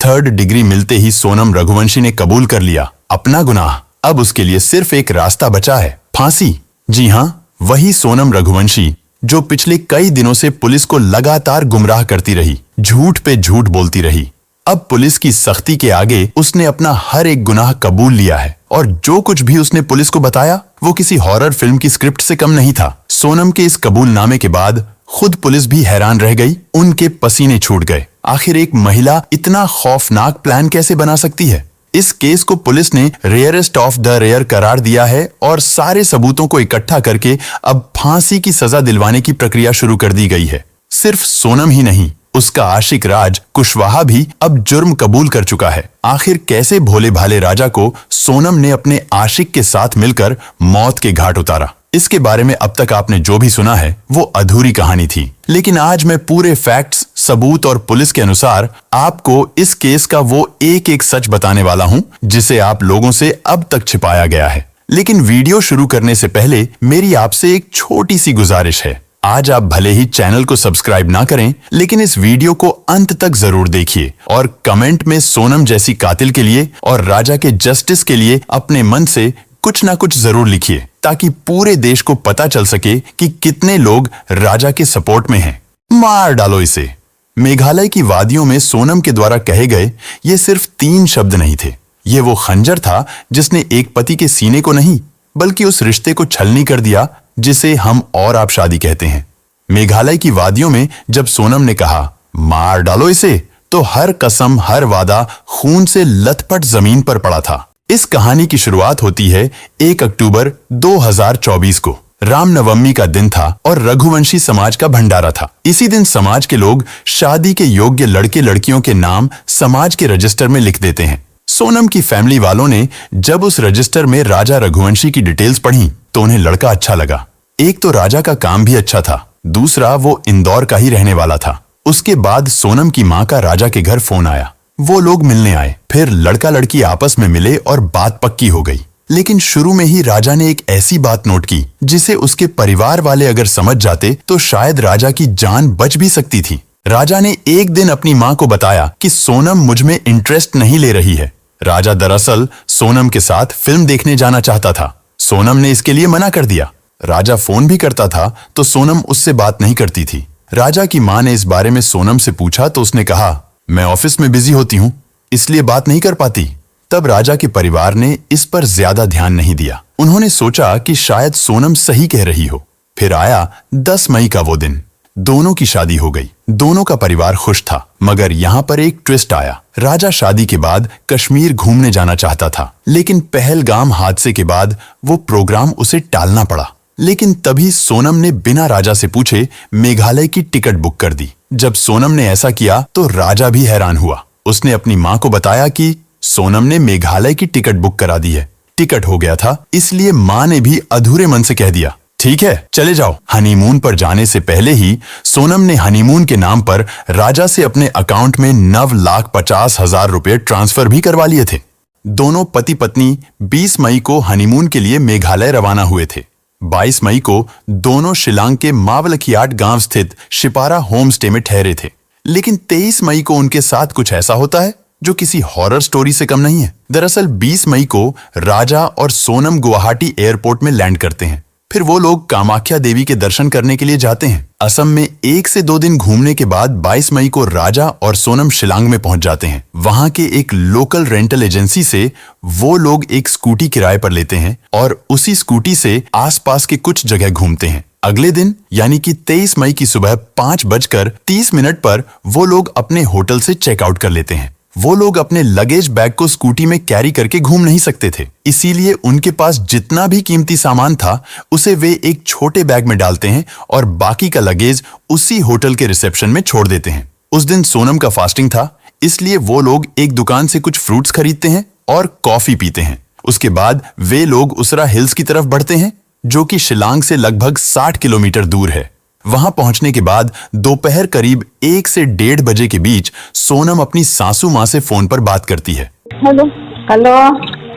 3rd degree मिलते ही सोनम रघुवंशी ने कबूल कर लिया अपना गुनाह। अब उसके लिए सिर्फ एक रास्ता बचा है, फांसी। जी हाँ, वही सोनम रघुवंशी जो पिछले कई दिनों से पुलिस को लगातार गुमराह करती रही, झूठ पे झूठ बोलती रही। अब पुलिस की सख्ती के आगे उसने अपना हर एक गुनाह कबूल लिया है और जो कुछ भी उसने पुलिस को बताया वो किसी हॉरर फिल्म की स्क्रिप्ट से कम नहीं था। सोनम के इस कबूलनामे के बाद खुद पुलिस भी हैरान रह गई, उनके पसीने छूट गए। आखिर एक महिला इतना खौफनाक प्लान कैसे बना सकती है? इस केस को पुलिस ने रेयरेस्ट ऑफ द रेयर करार दिया है और सारे सबूतों को इकट्ठा करके अब फांसी की सजा दिलवाने की प्रक्रिया शुरू कर दी गई है। सिर्फ सोनम ही नहीं, उसका आशिक राज कुशवाहा भी अब जुर्म कबूल कर चुका है। आखिर कैसे भोले भाले राजा को सोनम ने अपने आशिक के साथ मिलकर मौत के घाट उतारा? इसके बारे में अब तक आपने जो भी सुना है वो अधूरी कहानी थी, लेकिन आज मैं पूरे फैक्ट्स, सबूत और पुलिस के अनुसार आपको इस केस का वो एक एक सच बताने वाला हूं जिसे आप लोगों से अब तक छिपाया गया है। लेकिन वीडियो शुरू करने से पहले मेरी आपसे एक छोटी सी गुजारिश है। आज आप भले ही चैनल को सब्सक्राइब ना करें, लेकिन इस वीडियो को अंत तक जरूर देखिए और कमेंट में सोनम जैसी कातिल के लिए और राजा के जस्टिस के लिए अपने मन से कुछ ना कुछ जरूर लिखिए, ताकि पूरे देश को पता चल सके कि कितने लोग राजा के सपोर्ट में हैं। मार डालो इसे। मेघालय की वादियों में सोनम के द्वारा कहे गए ये सिर्फ 3 शब्द नहीं थे। ये वो खंजर था जिसने एक पति के सीने को नहीं, बल्कि उस रिश्ते को छलनी कर दिया जिसे हम और आप शादी कहते हैं। मेघालय की वादियों में जब सोनम ने कहा मार डालो इसे, तो हर कसम, हर वादा खून से लथपथ जमीन पर पड़ा था। इस कहानी की शुरुआत होती है 1 अक्टूबर 2024 को। रामनवमी का दिन था और रघुवंशी समाज का भंडारा था। इसी दिन समाज के लोग शादी के योग्य लड़के लड़कियों के नाम समाज के रजिस्टर में लिख देते हैं। सोनम की फैमिली वालों ने जब उस रजिस्टर में राजा रघुवंशी की डिटेल्स पढ़ी तो उन्हें लड़का अच्छा लगा। एक तो राजा का काम भी अच्छा था, दूसरा वो इंदौर का ही रहने वाला था। उसके बाद सोनम की मां का राजा के घर फोन आया, वो लोग मिलने आए। फिर लड़का लड़की आपस में मिले और बात पक्की हो गई। लेकिन शुरू में ही राजा ने एक ऐसी बात नोट की जिसे उसके परिवार वाले अगर समझ जाते तो शायद राजा की जान बच भी सकती थी। राजा ने एक दिन अपनी मां को बताया कि सोनम मुझ में इंटरेस्ट नहीं ले रही है। राजा दरअसल सोनम के साथ फिल्म देखने जाना चाहता था। सोनम ने इसके लिए मना कर दिया। राजा फोन भी करता था तो सोनम उससे बात नहीं करती थी। राजा की मां ने इस बारे में सोनम से पूछा तो उसने कहा, मैं ऑफिस में बिजी होती हूँ, इसलिए बात नहीं कर पाती। तब राजा के परिवार ने इस पर ज्यादा ध्यान नहीं दिया। उन्होंने सोचा कि शायद सोनम सही कह रही हो। फिर आया 10 मई का वो दिन। दोनों की शादी हो गई। दोनों का परिवार खुश था, मगर यहाँ पर एक ट्विस्ट आया। राजा शादी के बाद कश्मीर घूमने जाना चाहता था, लेकिन पहलगाम हादसे के बाद वो प्रोग्राम उसे टालना पड़ा। लेकिन तभी सोनम ने बिना राजा से पूछे मेघालय की टिकट बुक कर दी। जब सोनम ने ऐसा किया तो राजा भी हैरान हुआ। उसने अपनी मां को बताया कि सोनम ने मेघालय की टिकट बुक करा दी है। टिकट हो गया था, इसलिए मां ने भी अधूरे मन से कह दिया, ठीक है चले जाओ। हनीमून पर जाने से पहले ही सोनम ने हनीमून के नाम पर राजा से अपने अकाउंट में 9,50,000 रुपए ट्रांसफर भी करवा लिए थे। दोनों पति पत्नी 20 मई को हनीमून के लिए मेघालय रवाना हुए थे। 22 मई को दोनों शिलांग के मावलखियाट गांव स्थित शिपारा होम स्टे में ठहरे थे। लेकिन 23 मई को उनके साथ कुछ ऐसा होता है जो किसी हॉरर स्टोरी से कम नहीं है। दरअसल 20 मई को राजा और सोनम गुवाहाटी एयरपोर्ट में लैंड करते हैं। फिर वो लोग कामाख्या देवी के दर्शन करने के लिए जाते हैं। असम में 1 से 2 दिन घूमने के बाद 22 मई को राजा और सोनम शिलांग में पहुंच जाते हैं। वहां के एक लोकल रेंटल एजेंसी से वो लोग एक स्कूटी किराए पर लेते हैं और उसी स्कूटी से आसपास के कुछ जगह घूमते हैं। अगले दिन यानी कि 23 मई की सुबह 5:30 पर वो लोग अपने होटल से चेकआउट कर लेते हैं। वो लोग अपने लगेज बैग को स्कूटी में कैरी करके घूम नहीं सकते थे, इसीलिए उनके पास जितना भी कीमती सामान था उसे वे एक छोटे बैग में डालते हैं और बाकी का लगेज उसी होटल के रिसेप्शन में छोड़ देते हैं। उस दिन सोनम का फास्टिंग था, इसलिए वो लोग एक दुकान से कुछ फ्रूट्स खरीदते हैं और कॉफी पीते हैं। उसके बाद वे लोग उसरा हिल्स की तरफ बढ़ते हैं, जो कि शिलांग से लगभग 60 किलोमीटर दूर है। वहां पहुंचने के बाद दोपहर करीब 1 से 1:30 बजे के बीच सोनम अपनी सासू माँ से फोन पर बात करती है। Hello hello.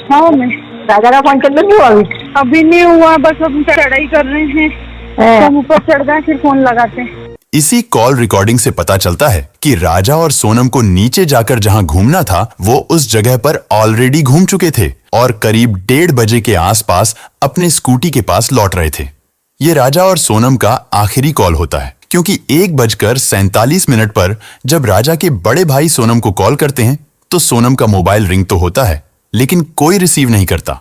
हाँ मैं राजा का फोन नहीं हुआ अभी नहीं हुआ, बस हम चढ़ाई कर रहे हैं। हम ऊपर चढ़ गए फिर फोन लगाते हैं। इसी कॉल रिकॉर्डिंग से पता चलता है कि राजा और सोनम को नीचे जाकर जहां घूमना था वो उस जगह पर ऑलरेडी घूम चुके थे और करीब 1:30 बजे के आसपास अपने स्कूटी के पास लौट रहे थे। ये राजा और सोनम का आखिरी कॉल होता है, क्योंकि 1:47 पर जब राजा के बड़े भाई सोनम को कॉल करते हैं तो सोनम का मोबाइल रिंग तो होता है लेकिन कोई रिसीव नहीं करता।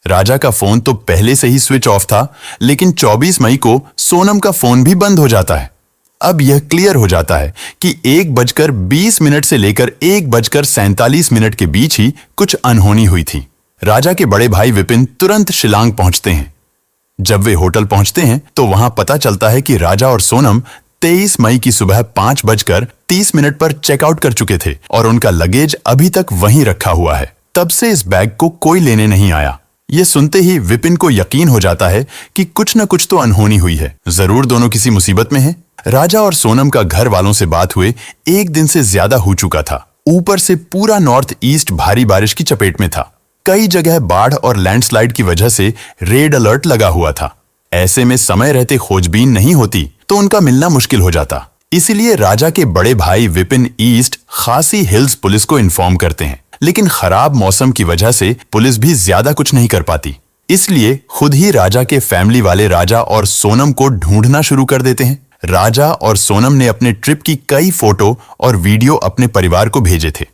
राजा का फोन तो पहले से ही स्विच ऑफ था, लेकिन 24 मई को सोनम का फोन भी बंद हो जाता है। अब यह क्लियर हो जाता है कि 1:20 से लेकर 1:47 के बीच ही कुछ अनहोनी हुई थी। राजा के बड़े भाई विपिन तुरंत शिलांग पहुंचते हैं। जब वे होटल पहुंचते हैं तो वहां पता चलता है कि राजा और सोनम 23 मई की सुबह 5:30 पर चेकआउट कर चुके थे और उनका लगेज अभी तक वहीं रखा हुआ है। तब से इस बैग को कोई लेने नहीं आया। ये सुनते ही विपिन को यकीन हो जाता है कि कुछ न कुछ तो अनहोनी हुई है, जरूर दोनों किसी मुसीबत में हैं। राजा और सोनम का घर वालों से बात हुए 1 दिन से ज्यादा हो चुका था। ऊपर से पूरा नॉर्थ ईस्ट भारी बारिश की चपेट में था। कई जगह बाढ़ और लैंडस्लाइड की वजह से रेड अलर्ट लगा हुआ था। ऐसे में समय रहते खोजबीन नहीं होती तो उनका मिलना मुश्किल हो जाता। इसीलिए राजा के बड़े भाई विपिन ईस्ट खासी हिल्स पुलिस को इन्फॉर्म करते हैं, लेकिन खराब मौसम की वजह से पुलिस भी ज्यादा कुछ नहीं कर पाती। इसलिए खुद ही राजा के फैमिली वाले राजा और सोनम को ढूंढना शुरू कर देते हैं। राजा और सोनम ने अपने ट्रिप की कई फोटो और वीडियो अपने परिवार को भेजे थे।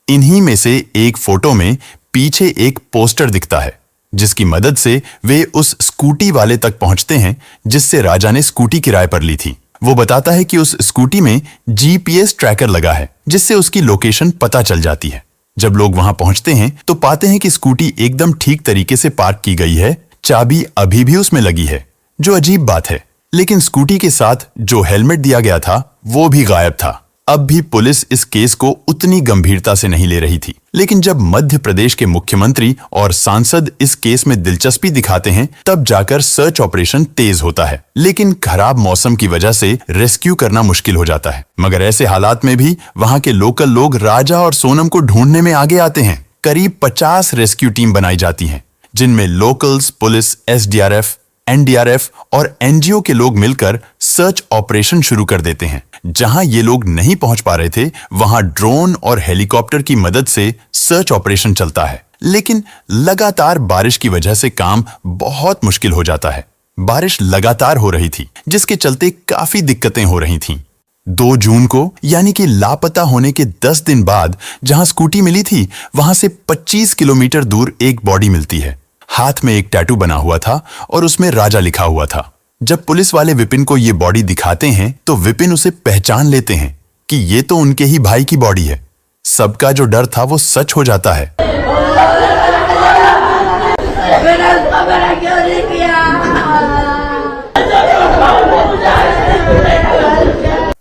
इन्हीं में से एक फोटो में पीछे एक पोस्टर दिखता है, जिसकी मदद से वे उस स्कूटी वाले तक पहुंचते हैं जिससे राजा ने स्कूटी किराए पर ली थी। वो बताता है कि उस स्कूटी में जीपीएस ट्रैकर लगा है, जिससे उसकी लोकेशन पता चल जाती है। जब लोग वहां पहुंचते हैं तो पाते हैं कि स्कूटी एकदम ठीक तरीके से पार्क की गई है, चाबी अभी भी उसमें लगी है, जो अजीब बात है। लेकिन स्कूटी के साथ जो हेलमेट दिया गया था वो भी गायब था। अब भी पुलिस इस केस को उतनी गंभीरता से नहीं ले रही थी, लेकिन जब मध्य प्रदेश के मुख्यमंत्री और सांसद इस केस में दिलचस्पी दिखाते हैं तब जाकर सर्च ऑपरेशन तेज होता है। लेकिन खराब मौसम की वजह से रेस्क्यू करना मुश्किल हो जाता है। मगर ऐसे हालात में भी वहां के लोकल लोग राजा और सोनम को ढूंढने में आगे आते हैं। करीब 50 रेस्क्यू टीम बनाई जाती हैं, जिनमें लोकल्स, पुलिस, एसडीआरएफ, एनडीआरएफ और एनजीओ के लोग मिलकर सर्च ऑपरेशन शुरू कर देते हैं। जहां ये लोग नहीं पहुंच पा रहे थे वहां ड्रोन और हेलीकॉप्टर की मदद से सर्च ऑपरेशन चलता है, लेकिन लगातार बारिश की वजह से काम बहुत मुश्किल हो जाता है। बारिश लगातार हो रही थी, जिसके चलते काफी दिक्कतें हो रही थीं। 2 जून को यानी कि लापता होने के 10 दिन बाद जहां स्कूटी मिली थी वहां से 25 किलोमीटर दूर एक बॉडी मिलती है। हाथ में एक टैटू बना हुआ था और उसमें राजा लिखा हुआ था। जब पुलिस वाले विपिन को ये बॉडी दिखाते हैं तो विपिन उसे पहचान लेते हैं कि ये तो उनके ही भाई की बॉडी है। सबका जो डर था वो सच हो जाता है।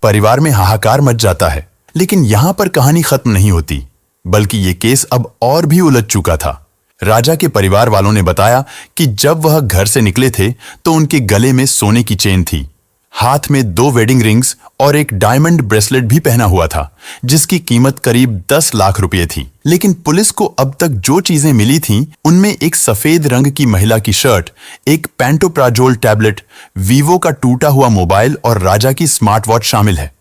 परिवार में हाहाकार मच जाता है, लेकिन यहां पर कहानी खत्म नहीं होती, बल्कि ये केस अब और भी उलझ चुका था। राजा के परिवार वालों ने बताया कि जब वह घर से निकले थे तो उनके गले में सोने की चेन थी, हाथ में 2 वेडिंग रिंग्स और एक डायमंड ब्रेसलेट भी पहना हुआ था, जिसकी कीमत करीब 10 लाख रुपए थी। लेकिन पुलिस को अब तक जो चीजें मिली थीं, उनमें एक सफेद रंग की महिला की शर्ट, एक पेंटोप्राजोल टैबलेट, वीवो का टूटा हुआ मोबाइल और राजा की स्मार्ट वॉच शामिल है।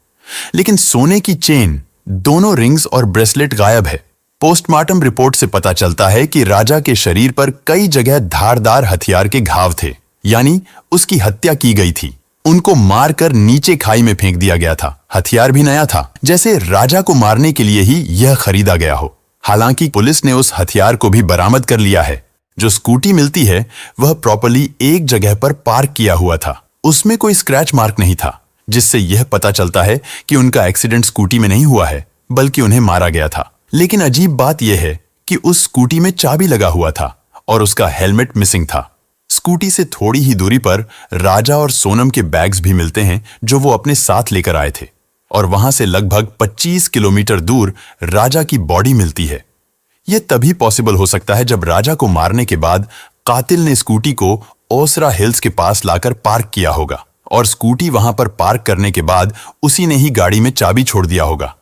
लेकिन सोने की चेन, दोनों रिंग्स और ब्रेसलेट गायब है। पोस्टमार्टम रिपोर्ट से पता चलता है कि राजा के शरीर पर कई जगह धारदार हथियार के घाव थे, यानी उसकी हत्या की गई थी। उनको मारकर नीचे खाई में फेंक दिया गया था। हथियार भी नया था, जैसे राजा को मारने के लिए ही यह खरीदा गया हो। हालांकि पुलिस ने उस हथियार को भी बरामद कर लिया है। जो स्कूटी मिलती है वह प्रॉपर्ली एक जगह पर पार्क किया हुआ था। उसमें कोई स्क्रैच मार्क नहीं था, जिससे यह पता चलता है कि उनका एक्सीडेंट स्कूटी में नहीं हुआ है, बल्कि उन्हें मारा गया था। लेकिन अजीब बात यह है कि उस स्कूटी में चाबी लगा हुआ था और उसका हेलमेट मिसिंग था। स्कूटी से थोड़ी ही दूरी पर राजा और सोनम के बैग्स भी मिलते हैं जो वो अपने साथ लेकर आए थे, और वहां से लगभग 25 किलोमीटर दूर राजा की बॉडी मिलती है। यह तभी पॉसिबल हो सकता है जब राजा को मारने के बाद कातिल ने स्कूटी को ओसरा हिल्स के पास लाकर पार्क किया होगा, और स्कूटी वहां पर पार्क करने के बाद उसी ने ही गाड़ी में चाबी छोड़ दिया होगा।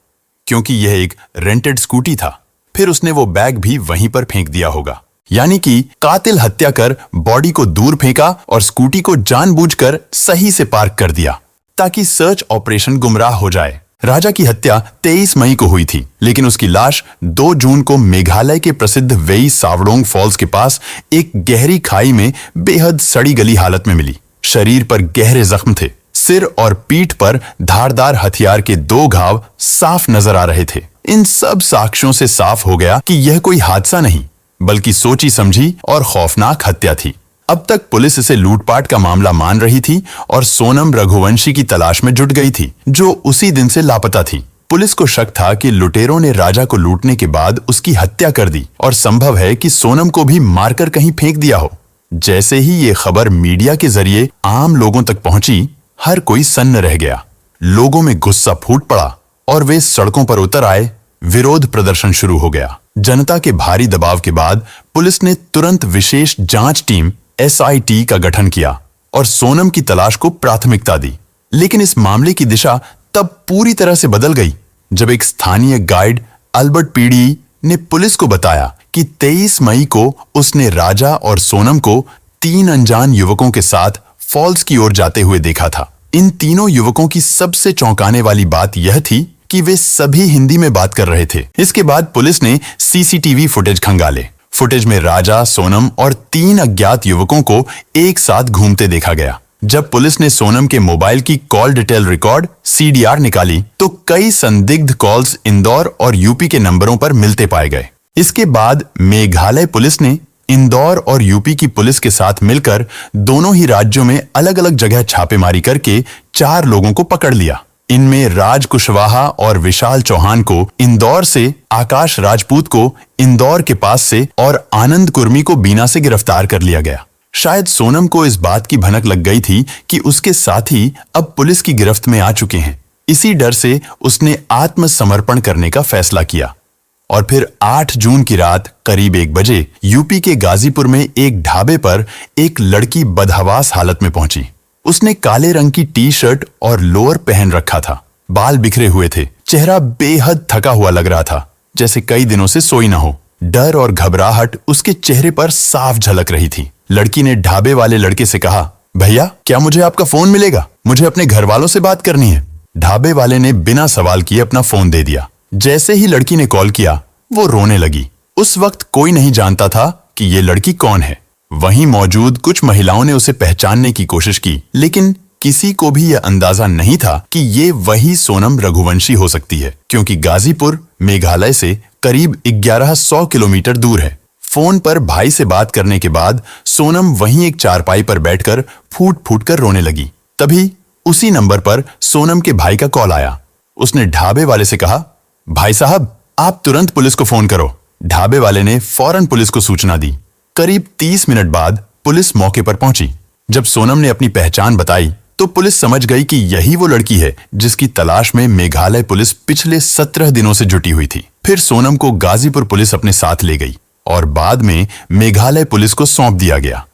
क्योंकि यह एक रेंटेड स्कूटी था, फिर उसने वो बैग भी वहीं पर फेंक दिया होगा। यानी कि कातिल हत्या कर बॉडी को दूर फेंका और स्कूटी को जानबूझकर सही से पार्क कर दिया। ताकि सर्च ऑपरेशन गुमराह हो जाए। राजा की हत्या 23 मई को हुई थी, लेकिन उसकी लाश 2 जून को मेघालय के प्रसिद्ध वेई सावडोंग फॉल्स के पास एक गहरी खाई में बेहद सड़ी गली हालत में मिली। शरीर पर गहरे जख्म थे। सिर और पीठ पर धारदार हथियार के 2 घाव साफ नजर आ रहे थे। इन सब साक्ष्यों से साफ हो गया कि यह कोई हादसा नहीं, बल्कि सोची समझी और खौफनाक हत्या थी। अब तक पुलिस इसे लूटपाट का मामला मान रही थी और सोनम रघुवंशी की तलाश में जुट गई थी, जो उसी दिन से लापता थी। पुलिस को शक था कि लुटेरों ने राजा को लूटने के बाद उसकी हत्या कर दी और संभव है कि सोनम को भी मारकर कहीं फेंक दिया हो। जैसे ही ये खबर मीडिया के जरिए आम लोगों तक पहुंची, हर कोई सन्न रह गया। लोगों में गुस्सा फूट पड़ा और वे सड़कों पर उतर आए। विरोध प्रदर्शन शुरू हो गया। जनता के भारी दबाव के बाद पुलिस ने तुरंत विशेष जांच टीम SIT का गठन किया और सोनम की तलाश को प्राथमिकता दी। लेकिन इस मामले की दिशा तब पूरी तरह से बदल गई जब एक स्थानीय गाइड अल्बर्ट पीडी ने पुलिस को बताया कि 23 मई को उसने राजा और सोनम को 3 अनजान युवकों के साथ फॉल्स की ओर जाते हुए देखा था। इन तीनों युवकों की सबसे चौंकाने वाली बात यह थी कि वे सभी हिंदी में बात कर रहे थे। इसके बाद पुलिस ने CCTV फुटेज खंगाले। फुटेज में राजा, सोनम और 3 अज्ञात युवकों को एक साथ घूमते देखा गया। जब पुलिस ने सोनम के मोबाइल की कॉल डिटेल रिकॉर्ड CDR निकाली, तो कई संदिग्ध कॉल्स इंदौर और यूपी के नंबरों पर मिलते पाए गए। इसके बाद मेघालय पुलिस ने इंदौर और यूपी की पुलिस के साथ मिलकर दोनों ही राज्यों में अलग अलग जगह छापेमारी करके 4 लोगों को पकड़ लिया। इनमें राज कुशवाहा और विशाल चौहान को इंदौर से, आकाश राजपूत को इंदौर के पास से और आनंद कुर्मी को बीना से गिरफ्तार कर लिया गया। शायद सोनम को इस बात की भनक लग गई थी कि उसके साथी अब पुलिस की गिरफ्त में आ चुके हैं। इसी डर से उसने आत्मसमर्पण करने का फैसला किया और फिर 8 जून की रात करीब 1 बजे यूपी के गाजीपुर में एक ढाबे पर एक लड़की बदहवास हालत में पहुंची। उसने काले रंग की टी-शर्ट और लोअर पहन रखा था। बाल बिखरे हुए थे। चेहरा बेहद थका हुआ लग रहा था, जैसे कई दिनों से सोई न हो। डर और घबराहट उसके चेहरे पर साफ झलक रही थी। लड़की ने ढाबे वाले लड़के से कहा, भैया क्या मुझे आपका फोन मिलेगा? मुझे अपने घर वालों से बात करनी है। ढाबे वाले ने बिना सवाल किए अपना फोन दे दिया। जैसे ही लड़की ने कॉल किया, वो रोने लगी। उस वक्त कोई नहीं जानता था कि ये लड़की कौन है। वहीं मौजूद कुछ महिलाओं ने उसे पहचानने की कोशिश की, लेकिन किसी को भी यह अंदाजा नहीं था कि ये वही सोनम रघुवंशी हो सकती है, क्योंकि गाजीपुर मेघालय से करीब 1100 किलोमीटर दूर है। फोन पर भाई से बात करने के बाद सोनम वहीं एक चारपाई पर बैठकर फूट फूट कर रोने लगी। तभी उसी नंबर पर सोनम के भाई का कॉल आया। उसने ढाबे वाले से कहा, भाई साहब आप तुरंत पुलिस को फोन करो। ढाबे वाले ने फौरन पुलिस को सूचना दी। करीब 30 मिनट बाद पुलिस मौके पर पहुंची। जब सोनम ने अपनी पहचान बताई तो पुलिस समझ गई कि यही वो लड़की है जिसकी तलाश में मेघालय पुलिस पिछले 17 दिनों से जुटी हुई थी। फिर सोनम को गाजीपुर पुलिस अपने साथ ले गई और बाद में मेघालय पुलिस को सौंप दिया गया।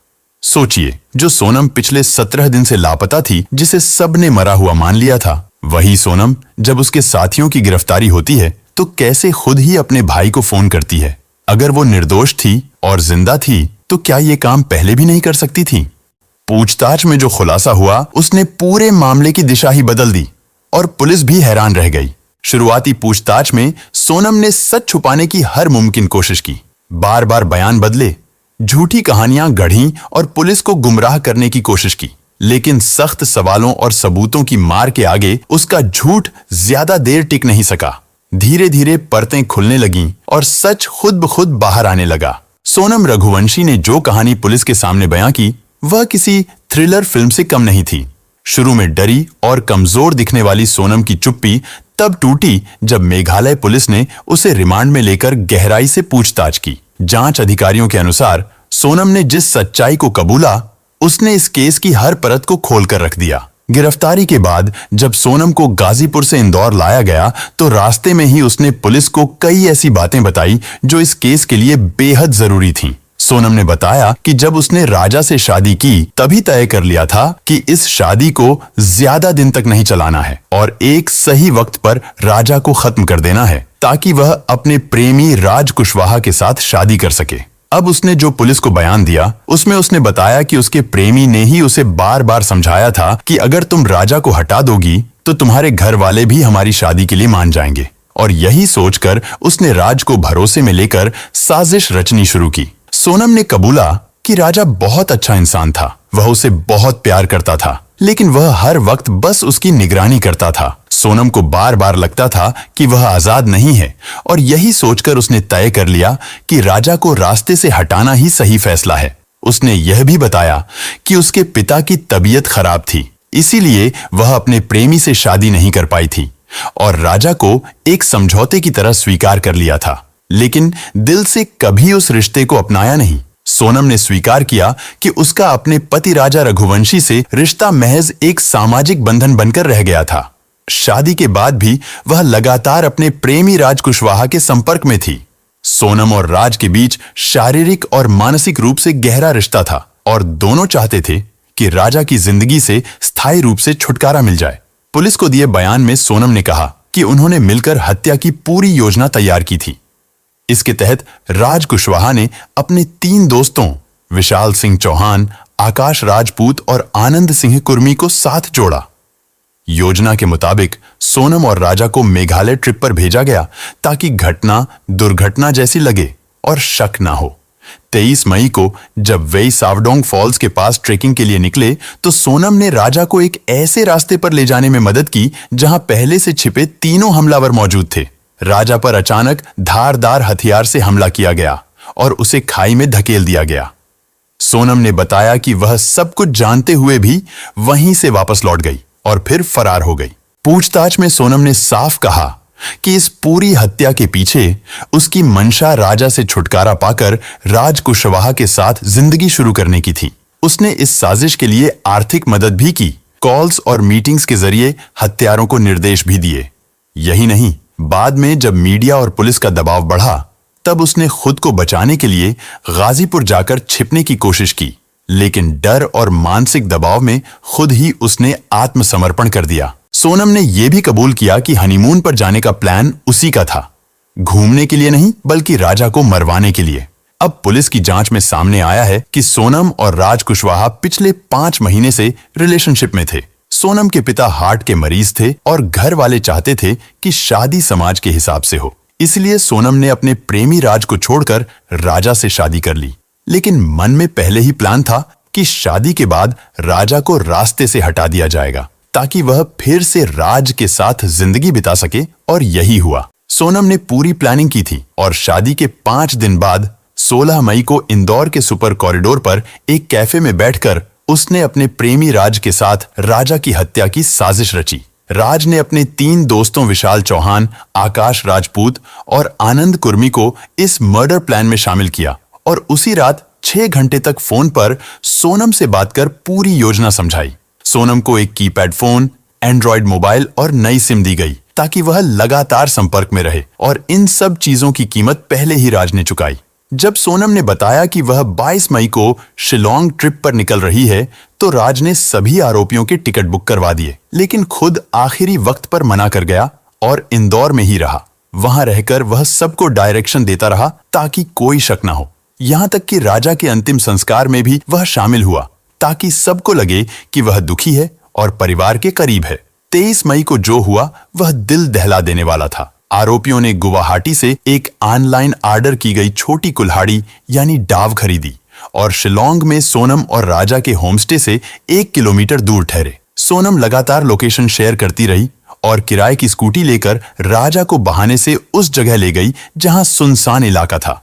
सोचिए, जो सोनम पिछले 17 दिन से लापता थी, जिसे सबने मरा हुआ मान लिया था, वही सोनम जब उसके साथियों की गिरफ्तारी होती है तो कैसे खुद ही अपने भाई को फोन करती है। अगर वो निर्दोष थी और जिंदा थी तो क्या ये काम पहले भी नहीं कर सकती थी? पूछताछ में जो खुलासा हुआ उसने पूरे मामले की दिशा ही बदल दी और पुलिस भी हैरान रह गई। शुरुआती पूछताछ में सोनम ने सच छुपाने की हर मुमकिन कोशिश की, बार बार बयान बदले, झूठी कहानियां गढ़ी और पुलिस को गुमराह करने की कोशिश की। लेकिन सख्त सवालों और सबूतों की मार के आगे उसका झूठ ज्यादा देर टिक नहीं सका। धीरे धीरे परतें खुलने लगीं और सच खुद ब खुद बाहर आने लगा। सोनम रघुवंशी ने जो कहानी पुलिस के सामने बयां की, वह किसी थ्रिलर फिल्म से कम नहीं थी। शुरू में डरी और कमजोर दिखने वाली सोनम की चुप्पी तब टूटी जब मेघालय पुलिस ने उसे रिमांड में लेकर गहराई से पूछताछ की। जांच अधिकारियों के अनुसार सोनम ने जिस सच्चाई को कबूला, उसने इस केस की हर परत को खोलकर रख दिया। गिरफ्तारी के बाद जब सोनम को गाजीपुर से इंदौर लाया गया तो रास्ते में ही उसने पुलिस को कई ऐसी बातें बताई जो इस केस के लिए बेहद जरूरी थीं। सोनम ने बताया कि जब उसने राजा से शादी की तभी तय कर लिया था कि इस शादी को ज्यादा दिन तक नहीं चलाना है और एक सही वक्त पर राजा को खत्म कर देना है ताकि वह अपने प्रेमी राज कुशवाहा के साथ शादी कर सके। अब उसने जो पुलिस को बयान दिया उसमें उसने बताया कि उसके प्रेमी ने ही उसे बार बार समझाया था कि अगर तुम राजा को हटा दोगी तो तुम्हारे घर वाले भी हमारी शादी के लिए मान जाएंगे। और यही सोचकर उसने राज को भरोसे में लेकर साजिश रचनी शुरू की। सोनम ने कबूला कि राजा बहुत अच्छा इंसान था, वह उसे बहुत प्यार करता था, लेकिन वह हर वक्त बस उसकी निगरानी करता था। सोनम को बार बार लगता था कि वह आजाद नहीं है और यही सोचकर उसने तय कर लिया कि राजा को रास्ते से हटाना ही सही फैसला है। उसने यह भी बताया कि उसके पिता की तबीयत खराब थी, इसीलिए वह अपने प्रेमी से शादी नहीं कर पाई थी और राजा को एक समझौते की तरह स्वीकार कर लिया था, लेकिन दिल से कभी उस रिश्ते को अपनाया नहीं। सोनम ने स्वीकार किया कि उसका अपने पति राजा रघुवंशी से रिश्ता महज एक सामाजिक बंधन बनकर रह गया था। शादी के बाद भी वह लगातार अपने प्रेमी राज कुशवाहा के संपर्क में थी। सोनम और राज के बीच शारीरिक और मानसिक रूप से गहरा रिश्ता था और दोनों चाहते थे कि राजा की जिंदगी से स्थायी रूप से छुटकारा मिल जाए। पुलिस को दिए बयान में सोनम ने कहा कि उन्होंने मिलकर हत्या की पूरी योजना तैयार की थी। इसके तहत राज कुशवाहा ने अपने 3 दोस्तों विशाल सिंह चौहान, आकाश राजपूत और आनंद सिंह कुर्मी को साथ जोड़ा। योजना के मुताबिक सोनम और राजा को मेघालय ट्रिप पर भेजा गया ताकि घटना दुर्घटना जैसी लगे और शक ना हो। 23 मई को जब वे सावडोंग फॉल्स के पास ट्रेकिंग के लिए निकले तो सोनम ने राजा को एक ऐसे रास्ते पर ले जाने में मदद की जहां पहले से छिपे 3 हमलावर मौजूद थे। राजा पर अचानक धारदार हथियार से हमला किया गया और उसे खाई में धकेल दिया गया। सोनम ने बताया कि वह सब कुछ जानते हुए भी वहीं से वापस लौट गई और फिर फरार हो गई। पूछताछ में सोनम ने साफ कहा कि इस पूरी हत्या के पीछे उसकी मंशा राजा से छुटकारा पाकर राज कुशवाहा के साथ जिंदगी शुरू करने की थी। उसने इस साजिश के लिए आर्थिक मदद भी की, कॉल्स और मीटिंग्स के जरिए हत्यारों को निर्देश भी दिए। यही नहीं, बाद में जब मीडिया और पुलिस का दबाव बढ़ा तब उसने खुद को बचाने के लिए गाजीपुर जाकर छिपने की कोशिश की, लेकिन डर और मानसिक दबाव में खुद ही उसने आत्मसमर्पण कर दिया। सोनम ने यह भी कबूल किया कि हनीमून पर जाने का प्लान उसी का था, घूमने के लिए नहीं बल्कि राजा को मरवाने के लिए। अब पुलिस की जांच में सामने आया है कि सोनम और राज कुशवाहा पिछले 5 महीने से रिलेशनशिप में थे। सोनम के पिता हार्ट के मरीज थे और घर वाले चाहते थे कि शादी समाज के हिसाब से हो, इसलिए सोनम ने अपने प्रेमी राज को छोड़कर राजा से शादी कर ली। लेकिन मन में पहले ही प्लान था कि शादी के बाद राजा को रास्ते से हटा दिया जाएगा ताकि वह फिर से राज के साथ जिंदगी बिता सके, और यही हुआ। सोनम ने पूरी प्लानिंग की थी और शादी के 5 दिन बाद 16 मई को इंदौर के सुपर कॉरिडोर पर एक कैफे में बैठकर उसने अपने प्रेमी राज के साथ राजा की हत्या की साजिश रची। राज ने अपने 3 दोस्तों विशाल चौहान, आकाश राजपूत और आनंद कुर्मी को इस मर्डर प्लान में शामिल किया और उसी रात 6 घंटे तक फोन पर सोनम से बात कर पूरी योजना समझाई। सोनम को एक कीपैड फोन, एंड्रॉयड मोबाइल और नई सिम दी गई ताकि वह लगातार संपर्क में रहे, और इन सब चीजों की कीमत पहले ही राज ने चुकाई। जब सोनम ने बताया कि वह 22 मई को शिलोंग ट्रिप पर निकल रही है तो राज ने सभी आरोपियों के टिकट बुक करवा दिए, लेकिन खुद आखिरी वक्त पर मना कर गया और इंदौर में ही रहा। वहां रहकर वह सबको डायरेक्शन देता रहा ताकि कोई शक ना हो। यहां तक कि राजा के अंतिम संस्कार में भी वह शामिल हुआ ताकि सबको लगे कि वह दुखी है और परिवार के करीब है। 23 मई को जो हुआ वह दिल दहला देने वाला था। आरोपियों ने गुवाहाटी से एक ऑनलाइन ऑर्डर की गई छोटी कुल्हाड़ी यानी डाव खरीदी और शिलोंग में सोनम और राजा के होमस्टे से 1 किलोमीटर दूर ठहरे। सोनम लगातार लोकेशन शेयर करती रही और किराए की स्कूटी लेकर राजा को बहाने से उस जगह ले गई जहां सुनसान इलाका था।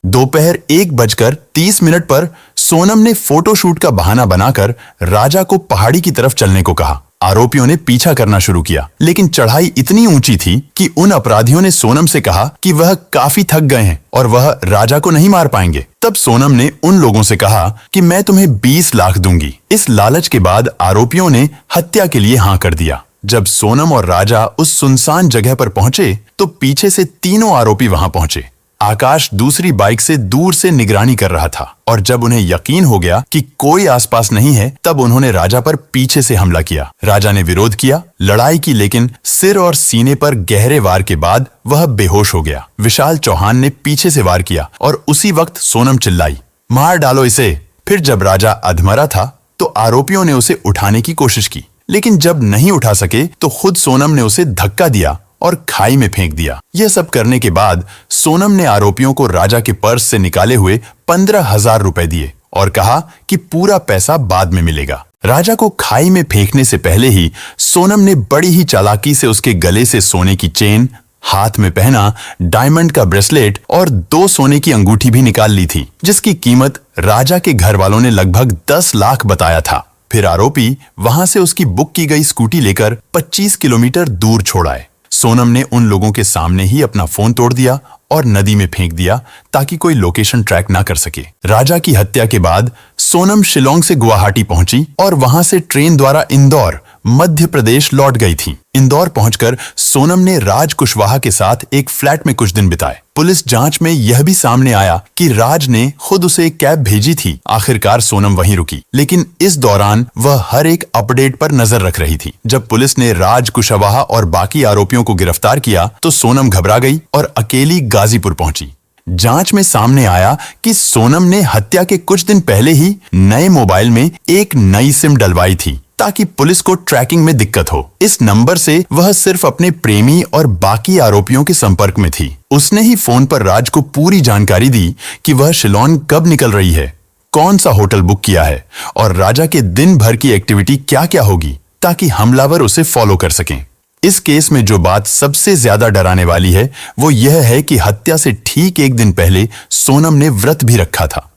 दोपहर 1:30 पर सोनम ने फोटोशूट का बहाना बनाकर राजा को पहाड़ी की तरफ चलने को कहा। आरोपियों ने पीछा करना शुरू किया, लेकिन चढ़ाई इतनी ऊंची थी कि उन अपराधियों ने सोनम से कहा कि वह काफी थक गए हैं और वह राजा को नहीं मार पाएंगे। तब सोनम ने उन लोगों से कहा कि मैं तुम्हें 20 लाख दूंगी। इस लालच के बाद आरोपियों ने हत्या के लिए हाँ कर दिया। जब सोनम और राजा उस सुनसान जगह पर पहुंचे तो पीछे से तीनों आरोपी वहां पहुंचे। आकाश दूसरी बाइक से दूर से निगरानी कर रहा था और जब उन्हें यकीन हो गया कि कोई आसपास नहीं है तब उन्होंने राजा पर पीछे से हमला किया। राजा ने विरोध किया, लड़ाई की, लेकिन सिर और सीने पर गहरे वार के बाद वह बेहोश हो गया। विशाल चौहान ने पीछे से वार किया और उसी वक्त सोनम चिल्लाई, मार डालो इसे। फिर जब राजा अधमरा था तो आरोपियों ने उसे उठाने की कोशिश की, लेकिन जब नहीं उठा सके तो खुद सोनम ने उसे धक्का दिया और खाई में फेंक दिया। यह सब करने के बाद सोनम ने आरोपियों को राजा के पर्स से निकाले हुए 15,000 रुपए दिए और कहा कि पूरा पैसा बाद में मिलेगा। राजा को खाई में फेंकने से पहले ही सोनम ने बड़ी ही चालाकी से उसके गले से सोने की चेन, हाथ में पहना डायमंड का ब्रेसलेट और 2 सोने की अंगूठी भी निकाल ली थी, जिसकी कीमत राजा के घर वालों ने लगभग 10 लाख बताया था। फिर आरोपी वहां से उसकी बुक की गई स्कूटी लेकर 25 किलोमीटर दूर छोड़ आए। सोनम ने उन लोगों के सामने ही अपना फोन तोड़ दिया और नदी में फेंक दिया ताकि कोई लोकेशन ट्रैक ना कर सके। राजा की हत्या के बाद सोनम शिलोंग से गुवाहाटी पहुंची और वहां से ट्रेन द्वारा इंदौर, मध्य प्रदेश लौट गई थी। इंदौर पहुंचकर सोनम ने राज कुशवाहा के साथ एक फ्लैट में कुछ दिन बिताए। पुलिस जांच में यह भी सामने आया कि राज ने खुद उसे एक कैब भेजी थी। आखिरकार सोनम वहीं रुकी, लेकिन इस दौरान वह हर एक अपडेट पर नजर रख रही थी। जब पुलिस ने राज कुशवाहा और बाकी आरोपियों को गिरफ्तार किया तो सोनम घबरा गई और अकेली गाजीपुर पहुंची। जांच में सामने आया कि सोनम ने हत्या के कुछ दिन पहले ही नए मोबाइल में एक नई सिम डलवाई थी ताकि पुलिस को ट्रैकिंग में दिक्कत हो। इस नंबर से वह सिर्फ अपने प्रेमी और बाकी आरोपियों के संपर्क में थी। उसने ही फोन पर राज को पूरी जानकारी दी कि वह शिलोंग कब निकल रही है, कौन सा होटल बुक किया है और राजा के दिन भर की एक्टिविटी क्या क्या होगी, ताकि हमलावर उसे फॉलो कर सकें। इस केस में जो बात सबसे ज्यादा डराने वाली है वो यह है कि हत्या से ठीक एक दिन पहले सोनम ने व्रत भी रखा था।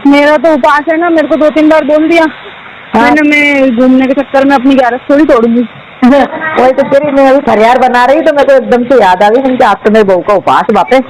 मेरा तो उपास है ना, मेरे को 2-3 बार बोल दिया। मैंने मैं घूमने के चक्कर में अपनी 11 थोड़ी तोड़ूंगी। वही तो तेरी, मैं अभी फरियाद बना रही तो मेरे को एकदम से याद आ गई कि आज तो मेरी बहू का उपास वापस।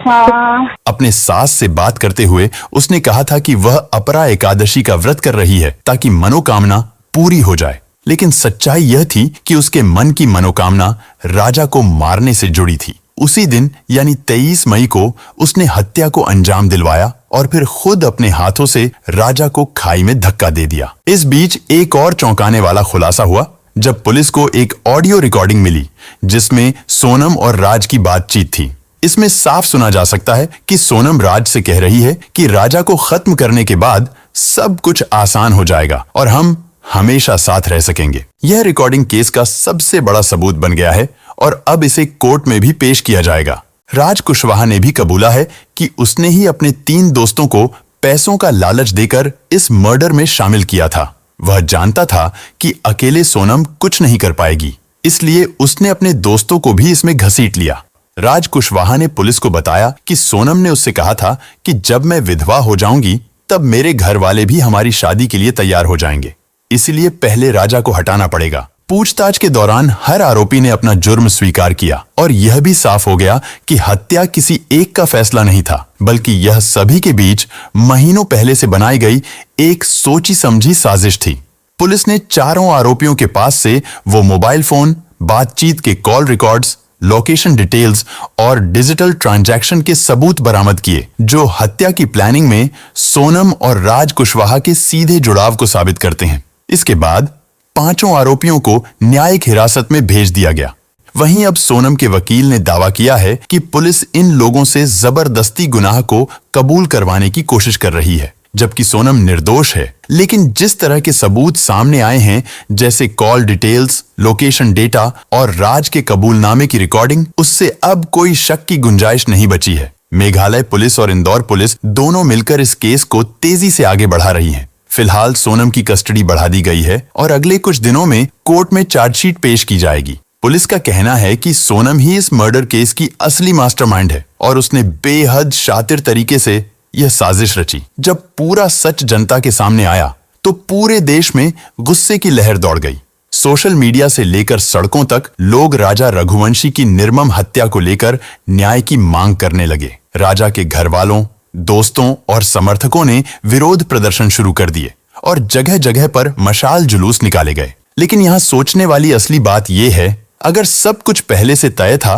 हाँ। अपने सास से बात करते हुए उसने कहा था कि वह अपरा एकादशी का व्रत कर रही है ताकि मनोकामना पूरी हो जाए, लेकिन सच्चाई यह थी कि उसके मन की मनोकामना राजा को मारने से जुड़ी थी। उसी दिन यानी 23 मई को उसने हत्या को अंजाम दिलवाया और फिर खुद अपने हाथों से राजा को खाई में धक्का दे दिया। इस बीच एक और चौंकाने वाला खुलासा हुआ जब पुलिस को एक ऑडियो रिकॉर्डिंग मिली जिसमें सोनम और राज की बातचीत थी। इसमें साफ सुना जा सकता है कि सोनम राज से कह रही है कि राजा को खत्म करने के बाद सब कुछ आसान हो जाएगा और हम हमेशा साथ रह सकेंगे। यह रिकॉर्डिंग केस का सबसे बड़ा सबूत बन गया है और अब इसे कोर्ट में भी पेश किया जाएगा। राज कुशवाहा ने भी कबूला है कि उसने ही अपने 3 दोस्तों को पैसों का लालच देकर इस मर्डर में शामिल किया था। वह जानता था कि अकेले सोनम कुछ नहीं कर पाएगी, इसलिए उसने अपने दोस्तों को भी इसमें घसीट लिया। राज कुशवाहा ने पुलिस को बताया कि सोनम ने उससे कहा था कि जब मैं विधवा हो जाऊंगी तब मेरे घर वाले भी हमारी शादी के लिए तैयार हो जाएंगे, इसलिए पहले राजा को हटाना पड़ेगा। पूछताछ के दौरान हर आरोपी ने अपना जुर्म स्वीकार किया और यह भी साफ हो गया कि हत्या किसी एक का फैसला नहीं था, बल्कि यह सभी के बीच महीनों पहले से बनाई गई एक सोची समझी साजिश थी। पुलिस ने चारों आरोपियों के पास से वो मोबाइल फोन, बातचीत के कॉल रिकॉर्ड्स, लोकेशन डिटेल्स और डिजिटल ट्रांजैक्शन के सबूत बरामद किए जो हत्या की प्लानिंग में सोनम और राज कुशवाहा के सीधे जुड़ाव को साबित करते हैं। इसके बाद पांचों आरोपियों को न्यायिक हिरासत में भेज दिया गया। वहीं अब सोनम के वकील ने दावा किया है कि पुलिस इन लोगों से जबरदस्ती गुनाह को कबूल करवाने की कोशिश कर रही है, जबकि सोनम निर्दोष है। लेकिन जिस तरह के सबूत सामने आए हैं, जैसे कॉल डिटेल्स, लोकेशन डेटा और राज के कबूलनामे की रिकॉर्डिंग, उससे अब कोई शक की गुंजाइश नहीं बची है। मेघालय पुलिस और इंदौर पुलिस दोनों मिलकर इस केस को तेजी से आगे बढ़ा रही हैं। फिलहाल सोनम की कस्टडी बढ़ा दी गई है और अगले कुछ दिनों में कोर्ट में चार्जशीट पेश की जाएगी। पुलिस का कहना है कि सोनम ही इस मर्डर केस की असली मास्टरमाइंड है और उसने बेहद शातिर तरीके से यह साजिश रची। जब पूरा सच जनता के सामने आया तो पूरे देश में गुस्से की लहर दौड़ गई। सोशल मीडिया से लेकर सड़कों तक लोग राजा रघुवंशी की निर्मम हत्या को लेकर न्याय की मांग करने लगे। राजा के घर वालों, दोस्तों और समर्थकों ने विरोध प्रदर्शन शुरू कर दिए और जगह जगह पर मशाल जुलूस निकाले गए। लेकिन यहाँ सोचने वाली असली बात यह है, अगर सब कुछ पहले से तय था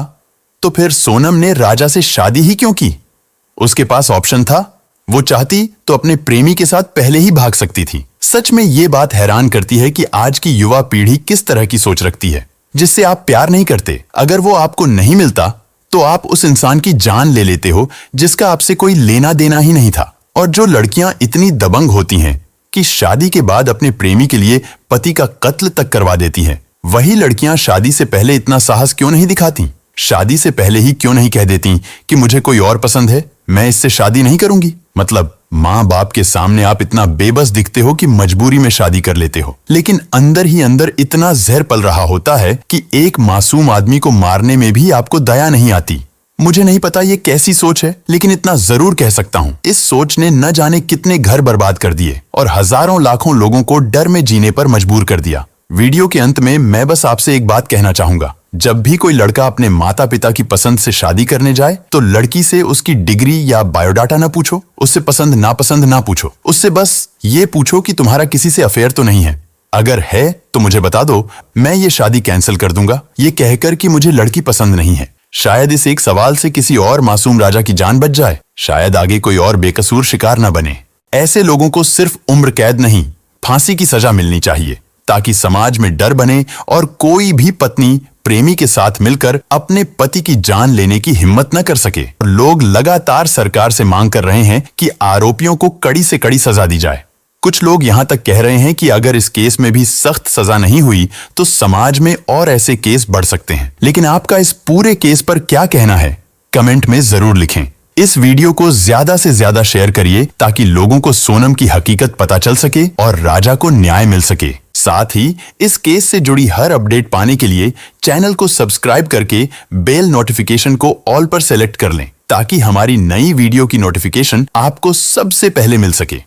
तो फिर सोनम ने राजा से शादी ही क्यों की? उसके पास ऑप्शन था। वो चाहती तो अपने प्रेमी के साथ पहले ही भाग सकती थी। सच में ये बात हैरान करती है कि आज की युवा पीढ़ी किस तरह की सोच रखती है। जिससे आप प्यार नहीं करते, अगर वो आपको नहीं मिलता तो आप उस इंसान की जान ले लेते हो जिसका आपसे कोई लेना देना ही नहीं था। और जो लड़कियां इतनी दबंग होती हैं कि शादी के बाद अपने प्रेमी के लिए पति का कत्ल तक करवा देती हैं, वही लड़कियां शादी से पहले इतना साहस क्यों नहीं दिखाती? शादी से पहले ही क्यों नहीं कह देती कि मुझे कोई और पसंद है, मैं इससे शादी नहीं करूंगी? मतलब माँ बाप के सामने आप इतना बेबस दिखते हो कि मजबूरी में शादी कर लेते हो, लेकिन अंदर ही अंदर इतना जहर पल रहा होता है कि एक मासूम आदमी को मारने में भी आपको दया नहीं आती। मुझे नहीं पता ये कैसी सोच है, लेकिन इतना जरूर कह सकता हूँ, इस सोच ने न जाने कितने घर बर्बाद कर दिए और हजारों लाखों लोगों को डर में जीने पर मजबूर कर दिया। वीडियो के अंत में मैं बस आपसे एक बात कहना चाहूंगा, जब भी कोई लड़का अपने माता पिता की पसंद से शादी करने जाए तो लड़की से उसकी डिग्री या बायोडाटा ना पूछो, उससे पसंद नापसंद ना पूछो, उससे बस ये पूछो कि तुम्हारा किसी से अफेयर तो नहीं है। अगर है तो मुझे बता दो, मैं ये शादी कैंसिल कर दूंगा, ये कहकर कि मुझे लड़की पसंद नहीं है। शायद इस एक सवाल से किसी और मासूम राजा की जान बच जाए, शायद आगे कोई और बेकसूर शिकार न बने। ऐसे लोगों को सिर्फ उम्र कैद नहीं, फांसी की सजा मिलनी चाहिए, ताकि समाज में डर बने और कोई भी पत्नी प्रेमी के साथ मिलकर अपने पति की जान लेने की हिम्मत न कर सके। लोग लगातार सरकार से मांग कर रहे हैं कि आरोपियों को कड़ी से कड़ी सजा दी जाए। कुछ लोग यहां तक कह रहे हैं कि अगर इस केस में भी सख्त सजा नहीं हुई तो समाज में और ऐसे केस बढ़ सकते हैं। लेकिन आपका इस पूरे केस पर क्या कहना है, कमेंट में जरूर लिखें। इस वीडियो को ज्यादा से ज्यादा शेयर करिए ताकि लोगों को सोनम की हकीकत पता चल सके और राजा को न्याय मिल सके। साथ ही इस केस से जुड़ी हर अपडेट पाने के लिए चैनल को सब्सक्राइब करके बेल नोटिफिकेशन को ऑल पर सेलेक्ट कर लें, ताकि हमारी नई वीडियो की नोटिफिकेशन आपको सबसे पहले मिल सके।